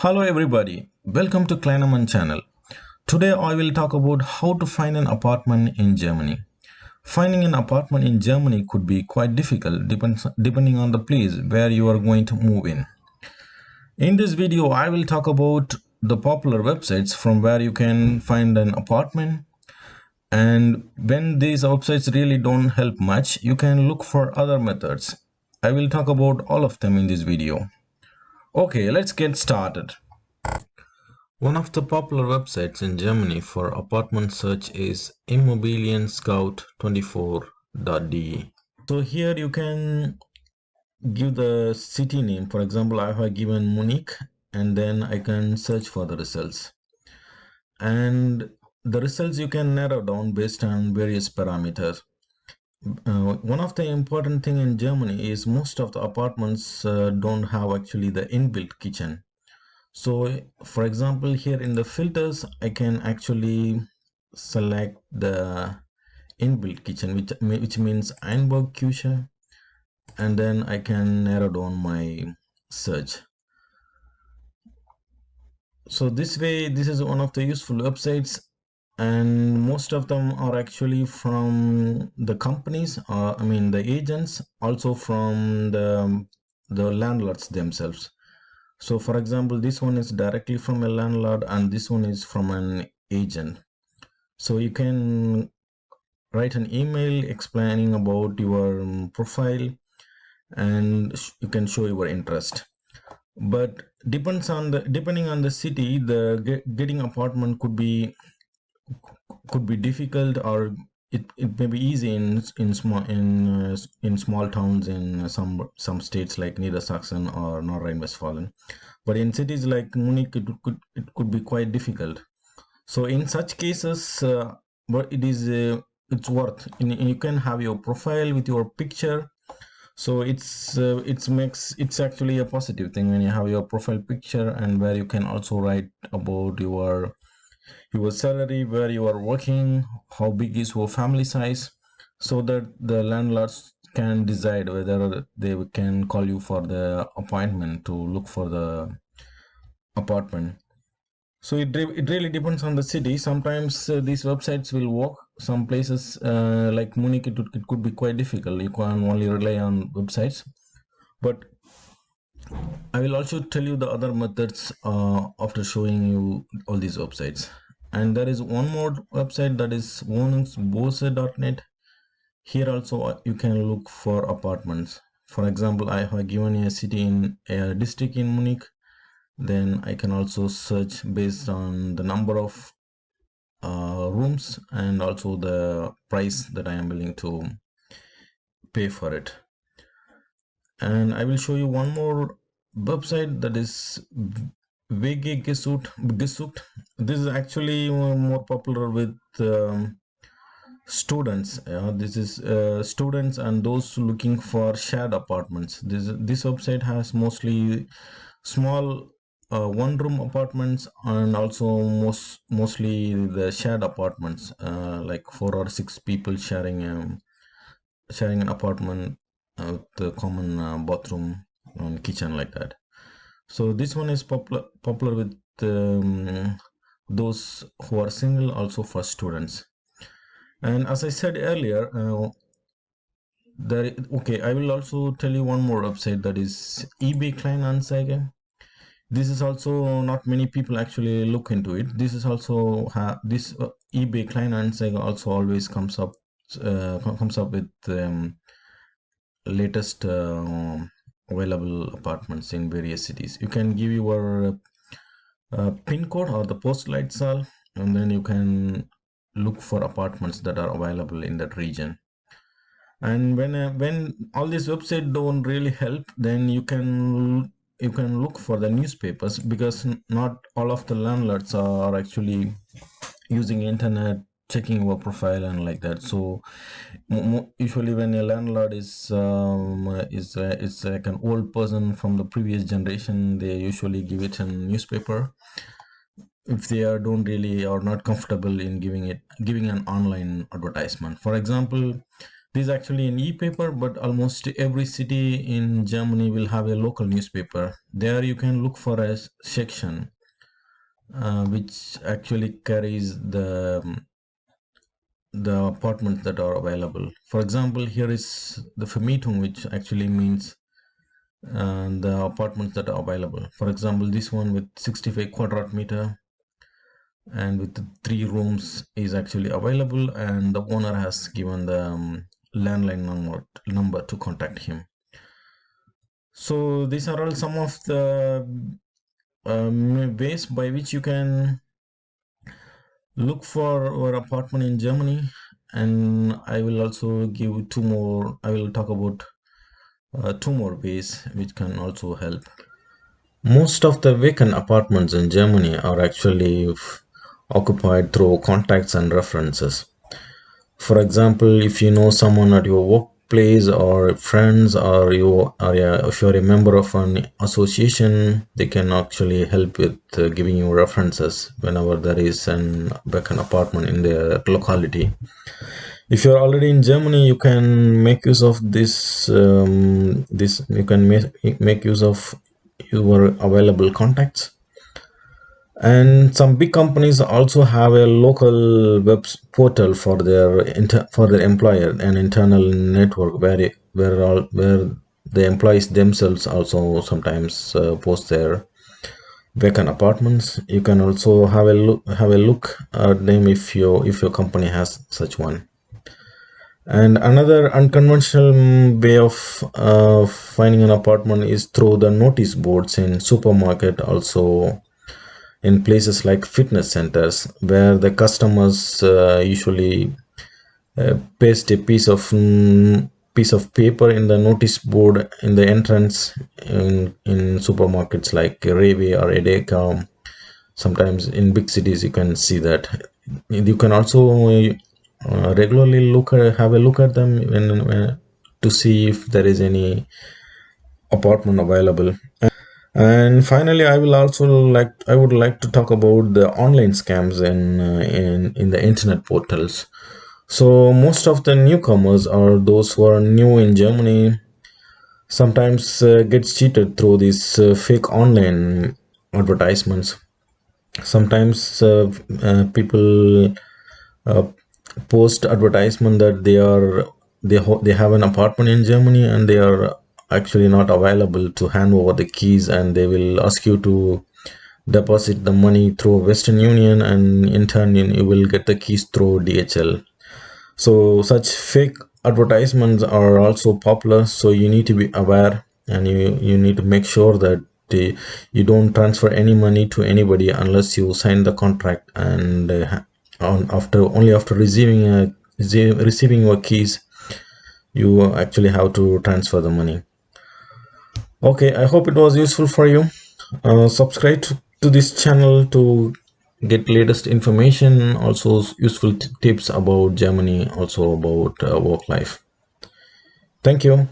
Hello everybody, welcome to Kleinemann channel. Today I will talk about how to find an apartment in Germany. Finding an apartment in Germany could be quite difficult depending on the place where you are going to move in. In this video I will talk about the popular websites from where you can find an apartment, and when these websites really don't help much, you can look for other methods. I will talk about all of them in this video. Okay, let's get started. One of the popular websites in Germany for apartment search is immobilienscout24.de. So here you can give the city name. For example, I have given Munich, and then I can search for the results. And the results you can narrow down based on various parameters. One of the important thing in Germany is most of the apartments don't have actually the inbuilt kitchen. So for example, here in the filters, I can actually select the inbuilt kitchen, which means Einbau Küche, and then I can narrow down my search. So this way, this is one of the useful websites, and most of them are actually from the companies, the agents, also from the landlords themselves. So for example, this one is directly from a landlord and this one is from an agent. So you can write an email explaining about your profile, and you can show your interest. But depending on the city, the getting apartment could be difficult, or it may be easy in small towns in some states like Niedersachsen or North Rhine-Westphalia. But in cities like Munich, it could be quite difficult. So in such cases, but it's worth. You can have your profile with your picture. So it's actually a positive thing when you have your profile picture, and where you can also write about your salary, where you are working, how big is your family size, so that the landlords can decide whether they can call you for the appointment to look for the apartment. So it really depends on the city. Sometimes these websites will work. Some places like Munich, it could be quite difficult. You can only rely on websites. But I will also tell you the other methods after showing you all these websites. And there is one more website, that is wohnungsbörse.net. Here also you can look for apartments. For example, I have given a city in a district in Munich. Then I can also search based on the number of rooms and also the price that I am willing to pay for it. And I will show you one more website, that is Gesucht. This is actually more popular with students. This is students and those looking for shared apartments. This website has mostly small one room apartments, and also mostly the shared apartments, like 4 or 6 people sharing an apartment with the common bathroom and kitchen, like that. So this one is popular with those who are single, also for students. And as I said earlier, I will also tell you one more website, that is eBay Kleinanzeigen. This is also not many people actually look into it. This is also this eBay Kleinanzeigen also always comes up with latest available apartments in various cities. You can give your pin code or the Postleitzahl, and then you can look for apartments that are available in that region. And when all these websites don't really help, then you can look for the newspapers, because not all of the landlords are actually using internet, checking your profile and like that. So usually when a landlord is like an old person from the previous generation, they usually give it a newspaper if they don't really or not comfortable in giving an online advertisement. For example, This is actually an e-paper, but almost every city in Germany will have a local newspaper. There you can look for a section which actually carries the apartments that are available. For example, here is the Vermietung, which actually means the apartments that are available. For example, this one with 65 quadrat meter and with the 3 rooms is actually available, and the owner has given the landline number to contact him. So these are all some of the ways by which you can look for your apartment in Germany. And I will also give two more. I will talk about two more ways which can also help. Most of the vacant apartments in Germany are actually occupied through contacts and references. For example, if you know someone at your workplace or friends, or if you're a member of an association, they can actually help with giving you references whenever there is an vacant apartment in the locality. If you're already in Germany, you can make use of this. You can make use of your available contacts. And some big companies also have a local web portal for their employer, an internal network where the employees themselves also sometimes post their vacant apartments. You can also have a look at them if your company has such one. And another unconventional way of finding an apartment is through the notice boards in supermarket, also in places like fitness centers, where the customers usually paste a piece of paper in the notice board in the entrance in supermarkets like Rewe or Edeka. Sometimes in big cities you can see that. You can also regularly have a look at them to see if there is any apartment available. And finally, I would like to talk about the online scams in the internet portals. So most of the newcomers, or those who are new in Germany, sometimes gets cheated through these fake online advertisements. Sometimes people uh, post advertisement that they have an apartment in Germany, and they are actually not available to hand over the keys, and they will ask you to deposit the money through Western Union, and in turn you will get the keys through DHL. So such fake advertisements are also popular, so you need to be aware, and you need to make sure that you don't transfer any money to anybody unless you sign the contract, and after receiving your keys, you actually have to transfer the money. Okay, I hope it was useful for you. Subscribe to this channel to get latest information, also useful tips about Germany, also about work life. Thank you.